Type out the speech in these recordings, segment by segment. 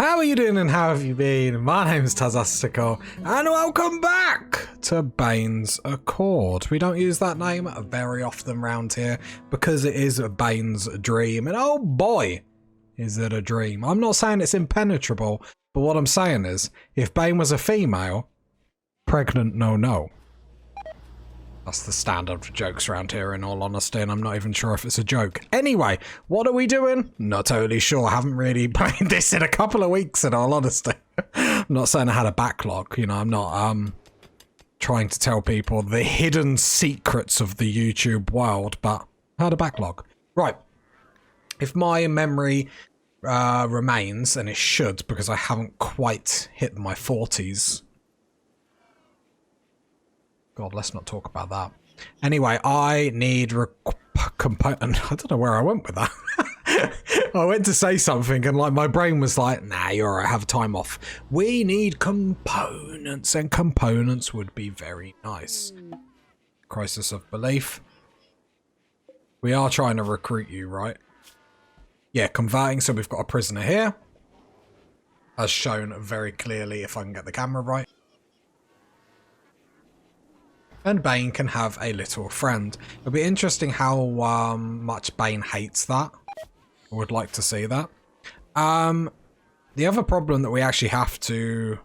How are you doing and how have you been? My name's Tazastico and welcome back to Bane's Accord. We don't use that name very often around here because it is Bane's dream, and oh boy, is it a dream. I'm not saying it's impenetrable, but what I'm saying is, if Bane was a female, pregnant no. That's the standard for jokes around here, in all honesty, and I'm not even sure if it's a joke. Anyway, what are we doing? Not totally sure. I haven't really played this in a couple of weeks, in all honesty. I'm not saying I had a backlog, you know, I'm not trying to tell people the hidden secrets of the YouTube world, but I had a backlog. Right. If my memory remains, and it should, because I haven't quite hit my 40s. God, let's not talk about that. Anyway, I need component. I don't know where I went with that. I went to say something and like my brain was like, nah, you're alright, have time off. We need components, and components would be very nice. Crisis of belief. We are trying to recruit you, right? Yeah, converting, so we've got a prisoner here. As shown very clearly if I can get the camera right. And Bane can have a little friend. It'll be interesting how much Bane hates that. I would like to see that. The other problem that we actually have to...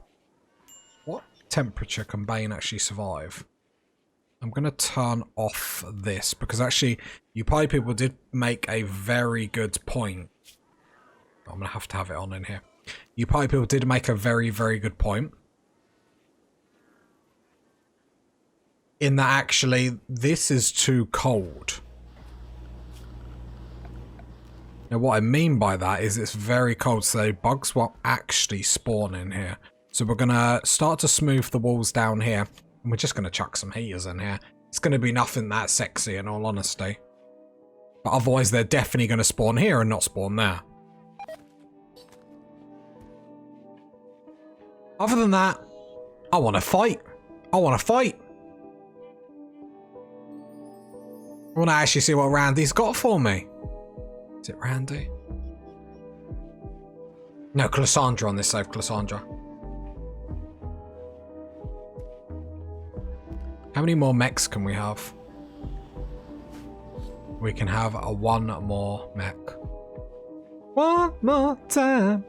What temperature can Bane actually survive? I'm going to turn off this because actually you pie people did make a very good point. I'm going to have it on in here. You pie people did make a very, very good point. In that actually, this is too cold. Now what I mean by that is it's very cold, so bugs will actually spawn in here. So we're going to start to smooth the walls down here, and we're just going to chuck some heaters in here. It's going to be nothing that sexy in all honesty. But otherwise they're definitely going to spawn here and not spawn there. Other than that, I want to fight. I want to fight. I want to actually see what Randy's got for me. Is it Randy? No, Cassandra on this save, Cassandra. How many more mechs can we have? We can have one more mech. One more time.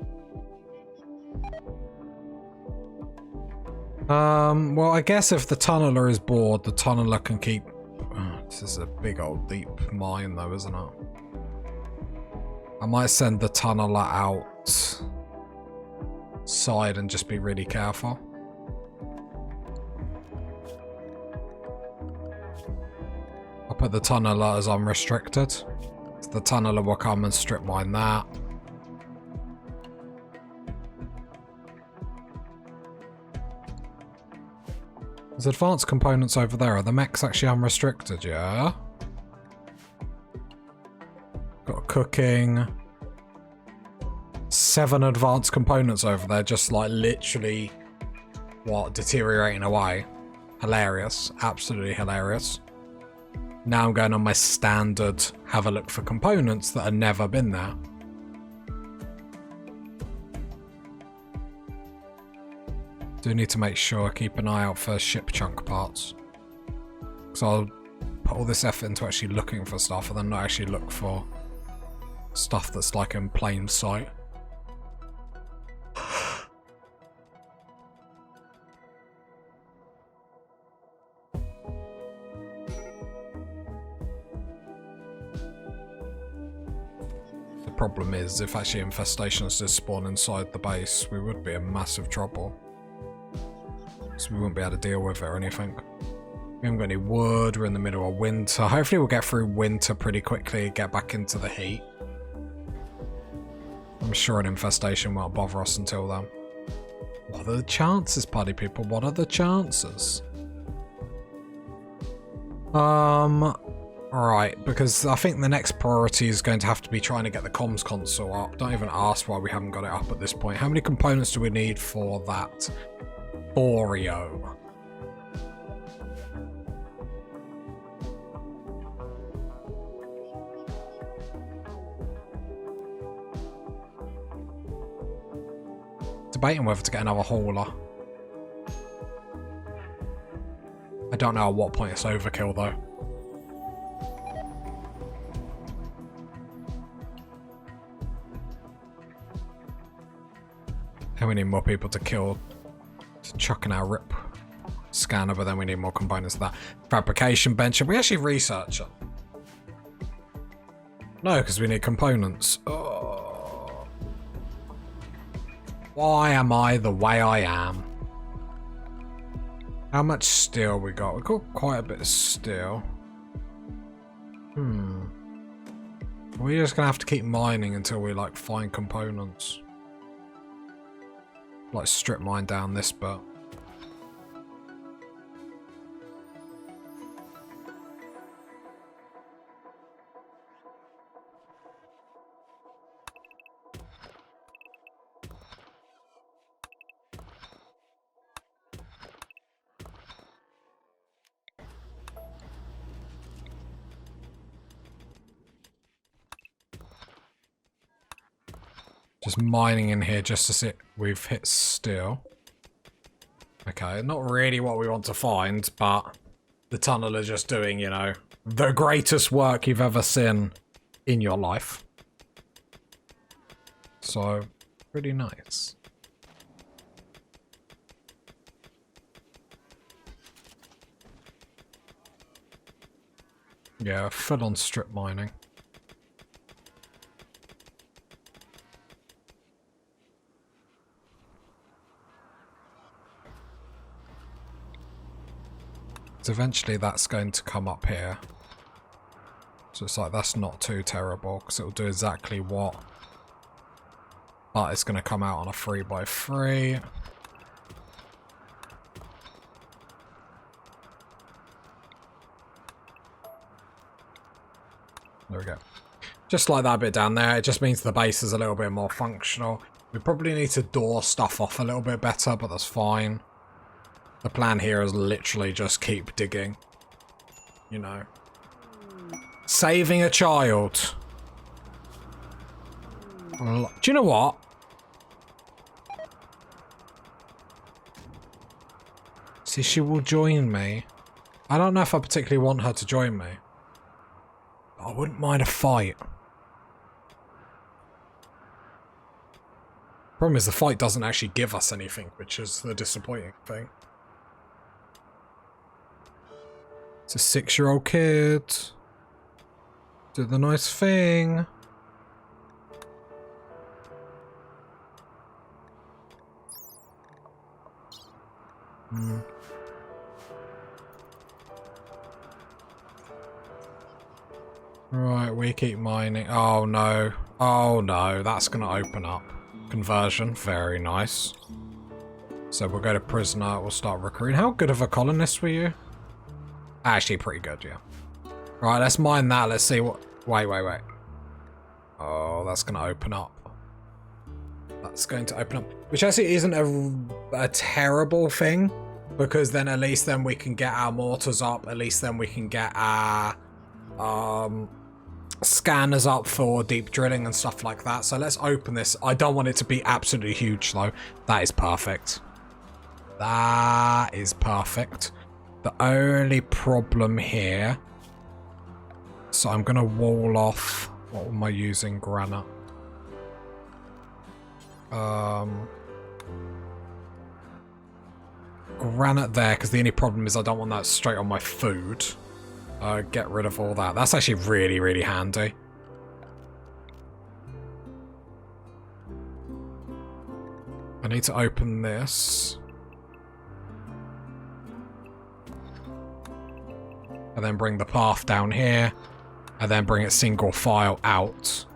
Well, I guess if the tunneler is bored, the tunneler can keep... This is a big old deep mine though, isn't it? I might send the tunneler outside and just be really careful. I'll put the tunneler as unrestricted. So the tunneler will come and strip mine that. There's advanced components over there. Are the mechs actually unrestricted, yeah? Got cooking. 7 advanced components over there, just like literally, what, deteriorating away. Hilarious. Absolutely hilarious. Now I'm going on my standard have a look for components that have never been there. Do need to make sure I keep an eye out for ship chunk parts. So I'll put all this effort into actually looking for stuff and then not actually look for stuff that's like in plain sight. The problem is if actually infestations did spawn inside the base, we would be in massive trouble. So we wouldn't be able to deal with it or anything. We haven't got any wood, we're in the middle of winter. Hopefully we'll get through winter pretty quickly, get back into the heat. I'm sure an infestation won't bother us until then. What are the chances, party people? What are the chances? Alright, because I think the next priority is going to have to be trying to get the comms console up. Don't even ask why we haven't got it up at this point. How many components do we need for that? Oreo. Debating whether to get another hauler. I don't know at what point it's overkill though. And we need more people to kill, to chuck in our rip scanner, but then we need more components of that. Fabrication bench. Should we actually research it? No, because we need components. Oh. Why am I the way I am? How much steel we got? We got quite a bit of steel. We're just gonna have to keep mining until we like find components. Like strip mine down this bit. Just mining in here just to see we've hit steel. Okay, not really what we want to find, but the tunnel is just doing, you know, the greatest work you've ever seen in your life. So, pretty nice. Yeah, full on strip mining. Eventually that's going to come up here, so it's like that's not too terrible because it'll do exactly what, but it's going to come out on a 3x3. There we go, just like that bit down there. It just means the base is a little bit more functional. We probably need to door stuff off a little bit better, but that's fine. The plan here is literally just keep digging. You know. Saving a child. Do you know what? See, she will join me. I don't know if I particularly want her to join me. I wouldn't mind a fight. Problem is the fight doesn't actually give us anything, which is the disappointing thing. It's a 6-year-old kid. Do the nice thing. Right, we keep mining. Oh no. Oh no, that's gonna open up. Conversion, very nice. So we'll go to prisoner, we'll start recruiting. How good of a colonist were you? Actually, pretty good, yeah. Right, let's mine that. Let's see what... Wait. Oh, that's going to open up. That's going to open up. Which actually isn't a terrible thing. Because then at least then we can get our mortars up. At least then we can get our scanners up for deep drilling and stuff like that. So let's open this. I don't want it to be absolutely huge, though. That is perfect. That is perfect. The only problem here, so I'm going to wall off, what am I using, granite? Granite there, because the only problem is I don't want that straight on my food. Get rid of all that. That's actually really, really handy. I need to open this. And then bring the path down here. And then bring it single file out.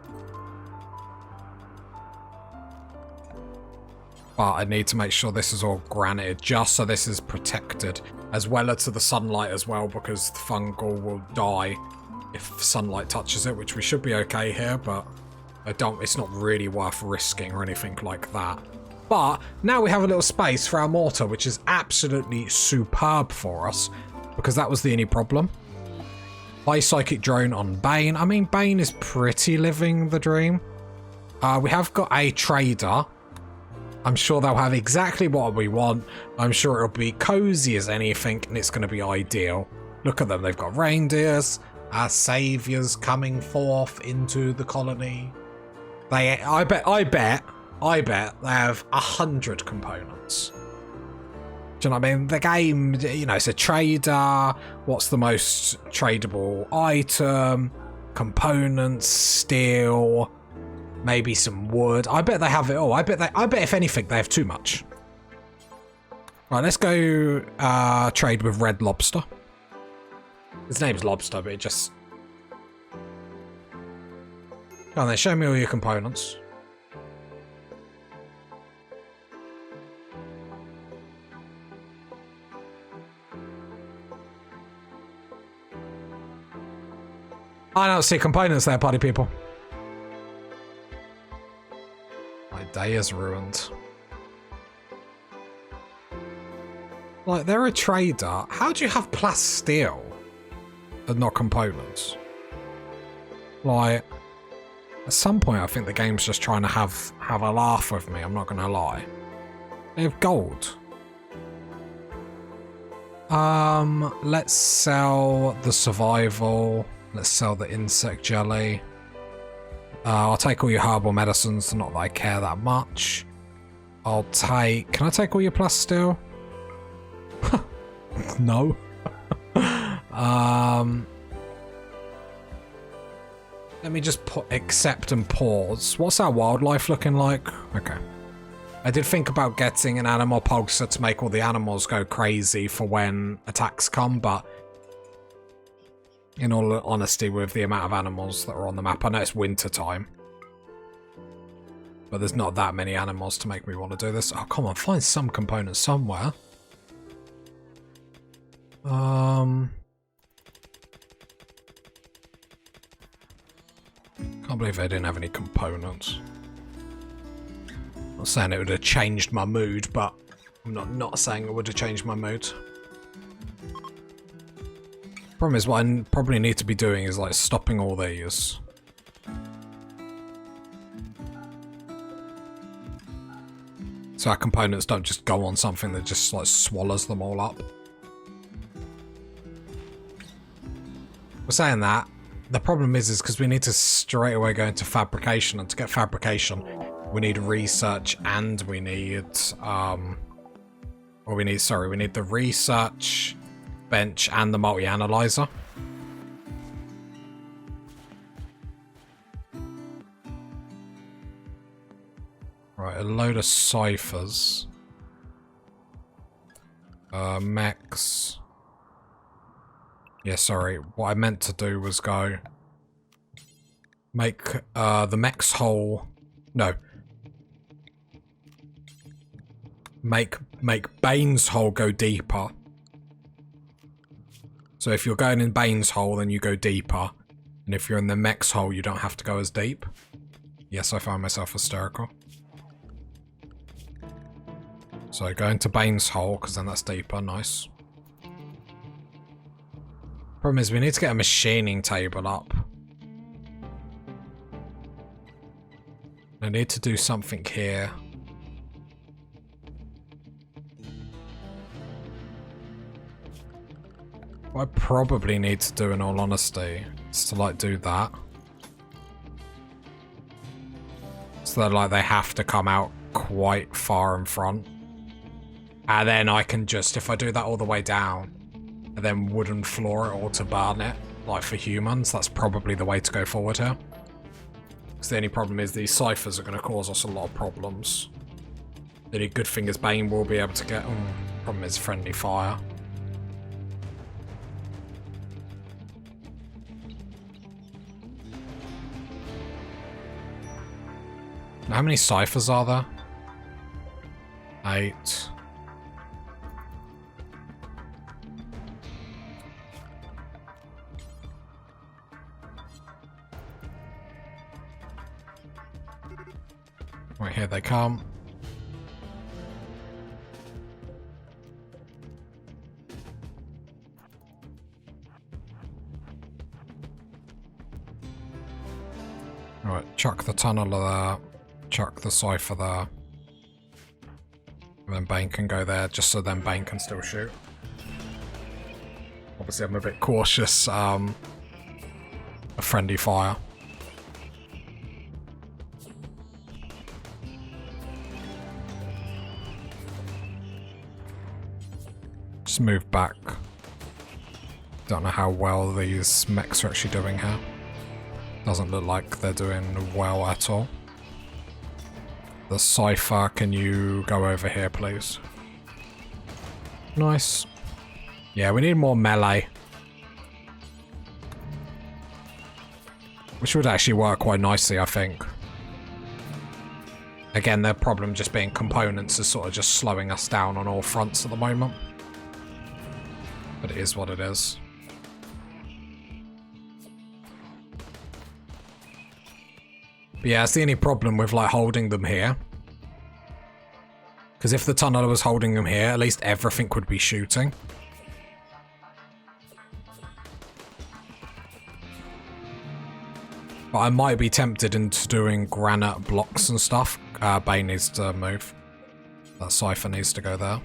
But I need to make sure this is all granited, just so this is protected. As well as to the sunlight as well, because the fungal will die if sunlight touches it, which we should be okay here, but it's not really worth risking or anything like that. But now we have a little space for our mortar, which is absolutely superb for us. Because that was the only problem. High psychic drone on Bane. I mean, Bane is pretty living the dream. We have got a trader. I'm sure they'll have exactly what we want. I'm sure it'll be cozy as anything, and it's going to be ideal. Look at them. They've got reindeers, our saviors coming forth into the colony. I bet they have 100 components. Do you know what I mean? The game, you know, it's a trader. What's the most tradable item? Components, steel, maybe some wood. I bet they have it all. I bet if anything, they have too much. Right, let's go trade with Red Lobster. His name's Lobster, but it just... Go on then, show me all your components. I don't see components there, party people. My day is ruined. Like, they're a trader. How do you have plasteel and not components? Like, at some point I think the game's just trying to have a laugh with me, I'm not gonna lie. They have gold. Let's sell the survival. Let's sell the insect jelly. I'll take all your herbal medicines, not that I care that much. I'll take... Can I take all your plasteel? No. Let me just put accept and pause. What's our wildlife looking like? Okay. I did think about getting an animal pulsar to make all the animals go crazy for when attacks come, but in all honesty, with the amount of animals that are on the map, I know it's winter time, but there's not that many animals to make me want to do this. Oh, come on, find some components somewhere. Can't believe they didn't have any components. I'm not saying it would have changed my mood, but I'm not saying it would have changed my mood. Problem is, what I probably need to be doing is like stopping all these. So our components don't just go on something that just like swallows them all up. We're saying that. The problem is because we need to straight away go into fabrication, and to get fabrication, we need research and we need, we need the research bench and the multi-analyzer. Right, a load of ciphers. Mechs. Yeah, sorry. What I meant to do was go make the mech's hole. No. Make Bane's hole go deeper. So if you're going in Bane's hole, then you go deeper. And if you're in the mech's hole, you don't have to go as deep. Yes, I find myself hysterical. So go into Bane's hole, because then that's deeper. Nice. Problem is, we need to get a machining table up. I need to do something here. What I probably need to do, in all honesty, is to like do that. So that like they have to come out quite far in front. And then I can just, if I do that all the way down, and then wooden floor it or to burn it, like for humans, that's probably the way to go forward here. Because the only problem is these ciphers are going to cause us a lot of problems. The only good thing is Bane will be able to get... problem is friendly fire. How many ciphers are there? 8. Right, here they come. Alright, chuck the tunnel there. Chuck the cipher there. And then Bane can go there, just so then Bane can still shoot. Obviously, I'm a bit cautious. A friendly fire. Just move back. Don't know how well these mechs are actually doing here. Doesn't look like they're doing well at all. The Cypher, can you go over here, please? Nice. Yeah, we need more melee. Which would actually work quite nicely, I think. Again, their problem just being components is sort of just slowing us down on all fronts at the moment. But it is what it is. But yeah, it's the only problem with like holding them here. Because if the tunneler was holding them here, at least everything would be shooting. But I might be tempted into doing granite blocks and stuff. Bane needs to move. That Cypher needs to go there.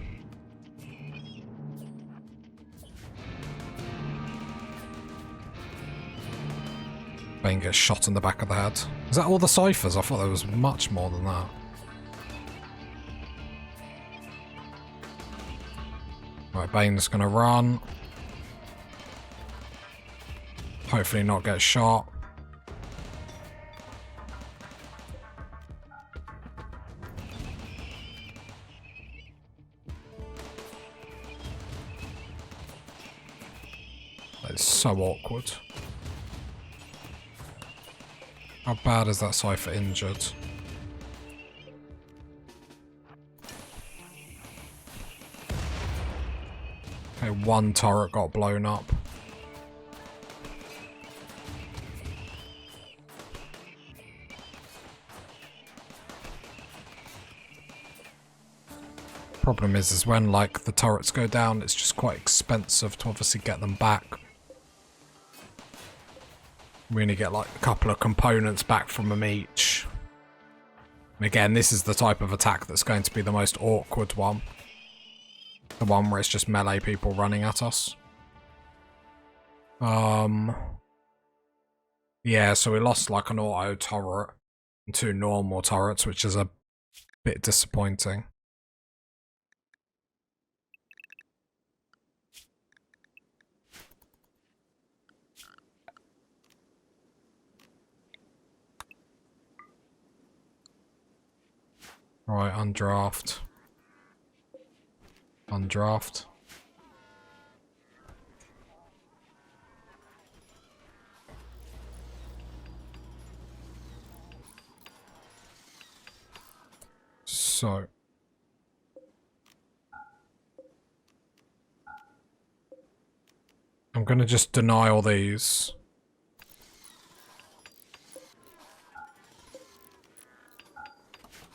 Bane gets shot in the back of the head. Is that all the Cyphers? I thought there was much more than that. Right, Bane's gonna run. Hopefully not get shot. That is so awkward. How bad is that Cypher injured? Okay, one turret got blown up. Problem is when like the turrets go down, it's just quite expensive to obviously get them back. We only get like a couple of components back from them each. And again, this is the type of attack that's going to be the most awkward one. The one where it's just melee people running at us. Yeah, so we lost like an auto turret and 2 normal turrets, which is a bit disappointing. Right, undraft. Undraft. So. I'm gonna just deny all these.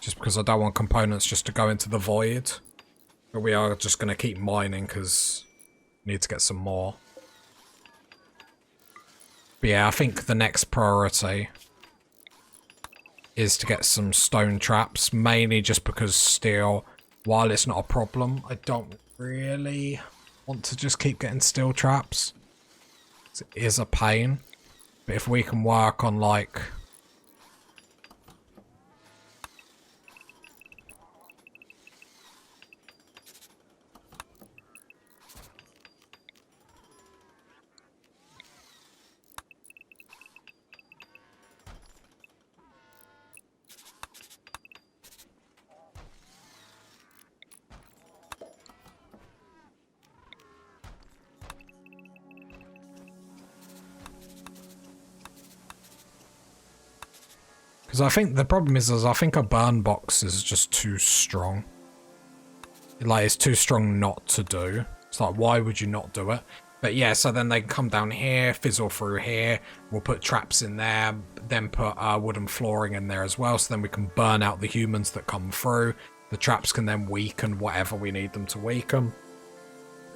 Just because I don't want components just to go into the void. But we are just going to keep mining because we need to get some more. But yeah, I think the next priority is to get some stone traps. Mainly just because steel, while it's not a problem, I don't really want to just keep getting steel traps. It is a pain. But if we can work on like... Because I think the problem is I think a burn box is just too strong. Like, it's too strong not to do. It's like, why would you not do it? But yeah, so then they come down here, fizzle through here. We'll put traps in there, then put wooden flooring in there as well. So then we can burn out the humans that come through. The traps can then weaken whatever we need them to weaken.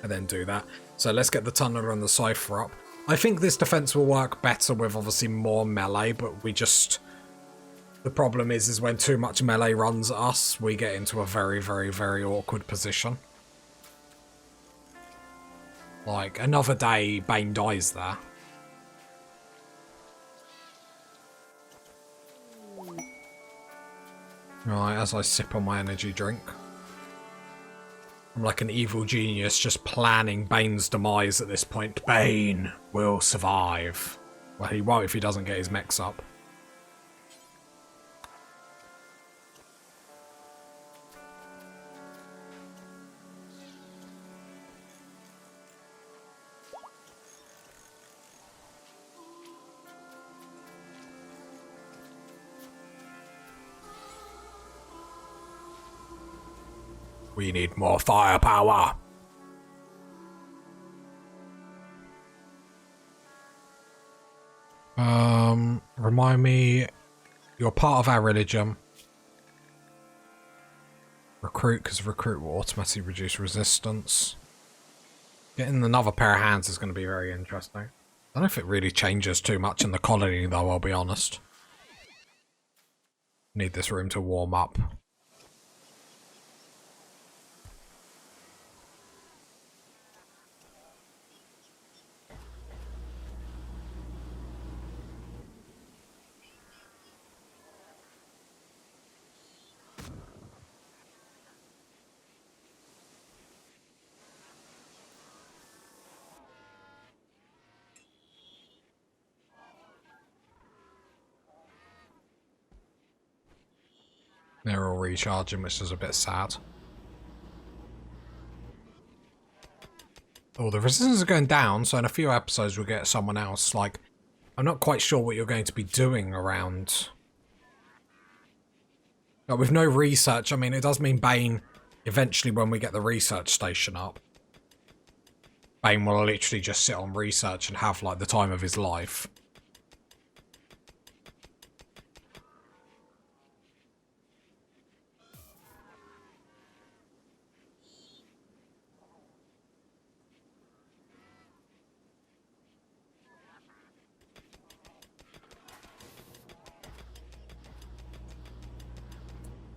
And then do that. So let's get the tunneler and the Cypher up. I think this defense will work better with obviously more melee, but we just... The problem is when too much melee runs at us, we get into a very, very, very awkward position. Like, another day, Bane dies there. Right, as I sip on my energy drink. I'm like an evil genius just planning Bane's demise at this point. Bane will survive. Well, he won't if he doesn't get his mechs up. We need more firepower. Remind me, you're part of our religion. Recruit, because recruit will automatically reduce resistance. Getting another pair of hands is going to be very interesting. I don't know if it really changes too much in the colony though, I'll be honest. Need this room to warm up. They're all recharging, which is a bit sad. Oh, the resistance is going down, so in a few episodes we'll get someone else. Like, I'm not quite sure what you're going to be doing around. Like, with no research, I mean, it does mean Bane, eventually when we get the research station up, Bane will literally just sit on research and have, like, the time of his life.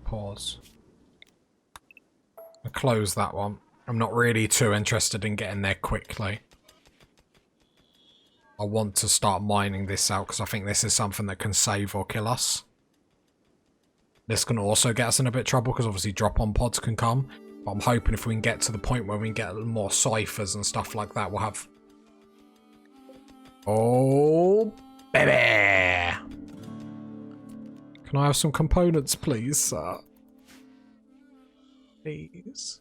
Pause. I'll close that one. I'm not really too interested in getting there quickly. I want to start mining this out because I think this is something that can save or kill us. This can also get us in a bit of trouble because obviously drop-on pods can come. But I'm hoping if we can get to the point where we can get more ciphers and stuff like that, we'll have... Oh, baby! Can I have some components, please, sir? Please.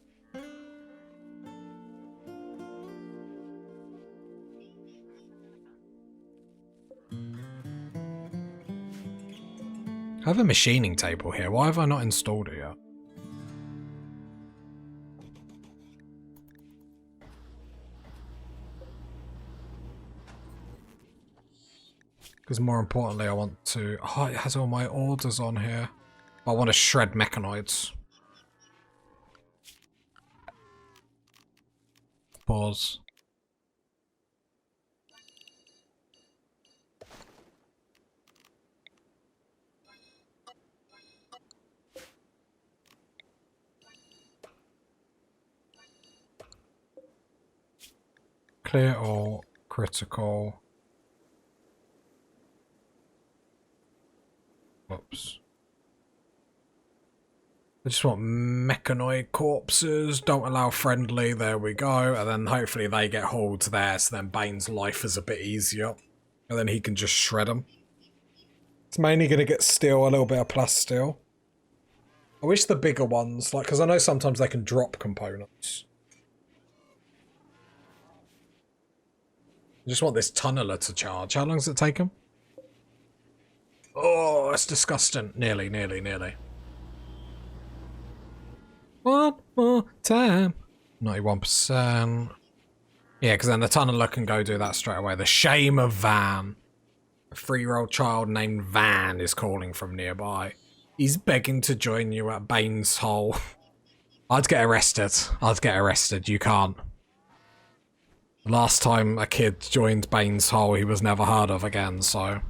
I have a machining table here. Why have I not installed it yet? Because more importantly, I want to... Oh, it has all my orders on here. I want to shred mechanoids. Pause. Clear all, critical. Whoops. I just want mechanoid corpses, don't allow friendly, there we go, and then hopefully they get hauled there, so then Bane's life is a bit easier. And then he can just shred them. It's mainly going to get steel, a little bit of plasteel. I wish the bigger ones, like, because I know sometimes they can drop components. I just want this tunneler to charge. How long does it take him? Oh, it's disgusting. Nearly. One more time. 91%. Yeah, because then the tunneler can go do that straight away. The shame of Van. A 3-year-old child named Van is calling from nearby. He's begging to join you at Bane's hole. I'd get arrested. You can't. The last time a kid joined Bane's hole, he was never heard of again, so...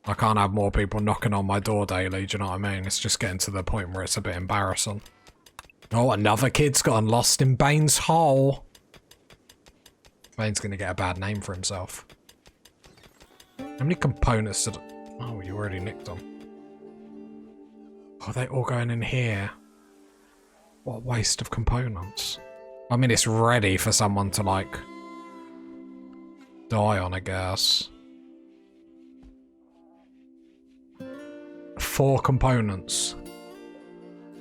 I can't have more people knocking on my door daily, do you know what I mean? It's just getting to the point where it's a bit embarrassing. Oh, another kid's gotten lost in Bane's hole. Bane's gonna get a bad name for himself. How many components did... Oh, you already nicked them. Oh, they all going in here. What a waste of components. I mean, it's ready for someone to, like, die on, I guess. 4 components.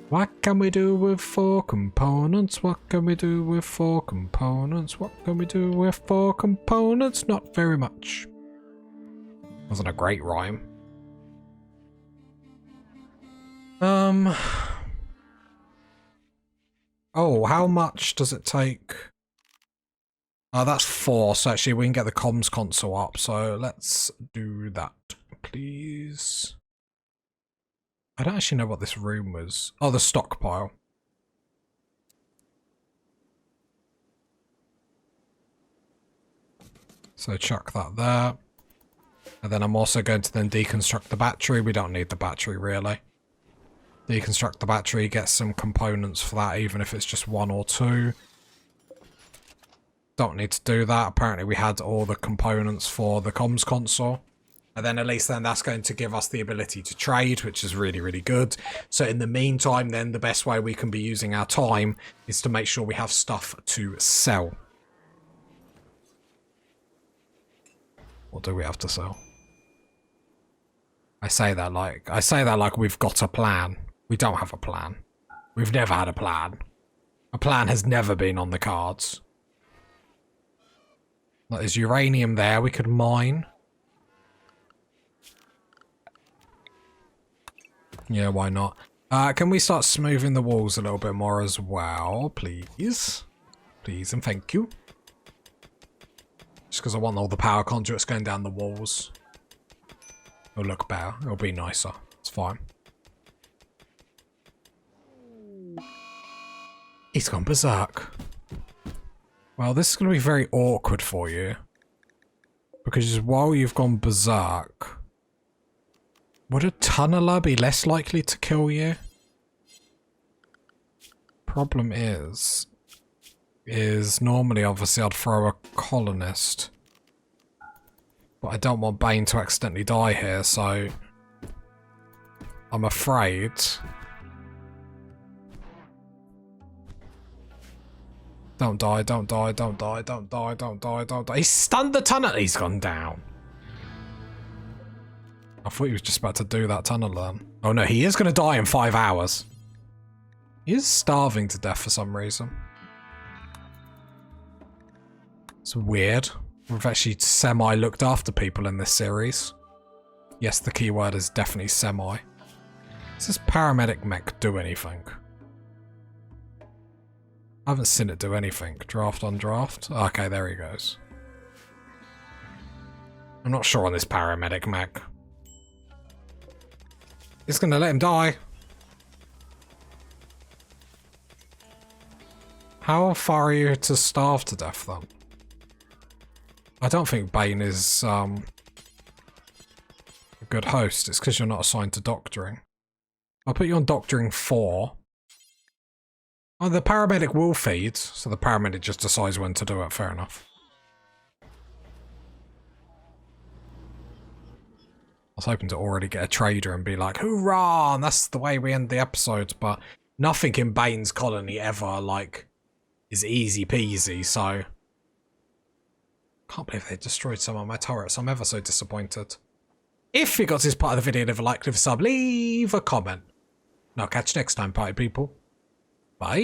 What can we do with 4 components? What can we do with 4 components? What can we do with 4 components? Not very much. Wasn't a great rhyme. Oh, how much does it take? Oh, that's 4, so actually we can get the comms console up, so let's do that, please. I don't actually know what this room was. Oh, the stockpile. So chuck that there. And then I'm also going to then deconstruct the battery. We don't need the battery, really. Deconstruct the battery, get some components for that, even if it's just 1 or 2. Don't need to do that. Apparently we had all the components for the comms console. And then at least then that's going to give us the ability to trade, which is really, really good. So in the meantime then, the best way we can be using our time is to make sure we have stuff to sell. What do we have to sell? I say that like we've got a plan. We don't have a plan. We've never had a plan. A plan has never been on the cards. There's uranium there we could mine. Yeah, why not? Can we start smoothing the walls a little bit more as well, please? Please and thank you. Just because I want all the power conduits going down the walls. It'll look better. It'll be nicer. It's fine. He's gone berserk. Well, this is going to be very awkward for you. Because while you've gone berserk, would a tunneler be less likely to kill you? Problem is normally obviously I'd throw a colonist. But I don't want Bane to accidentally die here, so I'm afraid don't die, don't die, don't die, don't die, don't die, don't die. He stunned the tunnel. He's gone down. I thought he was just about to do that tunnel then. Oh no, he is going to die in 5 hours. He is starving to death for some reason. It's weird. We've actually semi-looked after people in this series. Yes, the keyword is definitely semi. Does this paramedic mech do anything? I haven't seen it do anything. Draft on draft. Okay, there he goes. I'm not sure on this paramedic mech. It's gonna let him die. How far are you to starve to death then? I don't think Bane is a good host. It's because you're not assigned to doctoring. I'll put you on doctoring 4. Oh, the paramedic will feed, so the paramedic just decides when to do it. Fair enough. I was hoping to already get a trader and be like, hoorah, and that's the way we end the episode, but nothing in Bane's colony ever, like, is easy peasy, so... Can't believe they destroyed some of my turrets. I'm ever so disappointed. If you got to this part of the video, leave a like, leave a sub, leave a comment. And I'll catch you next time, party people. Bye.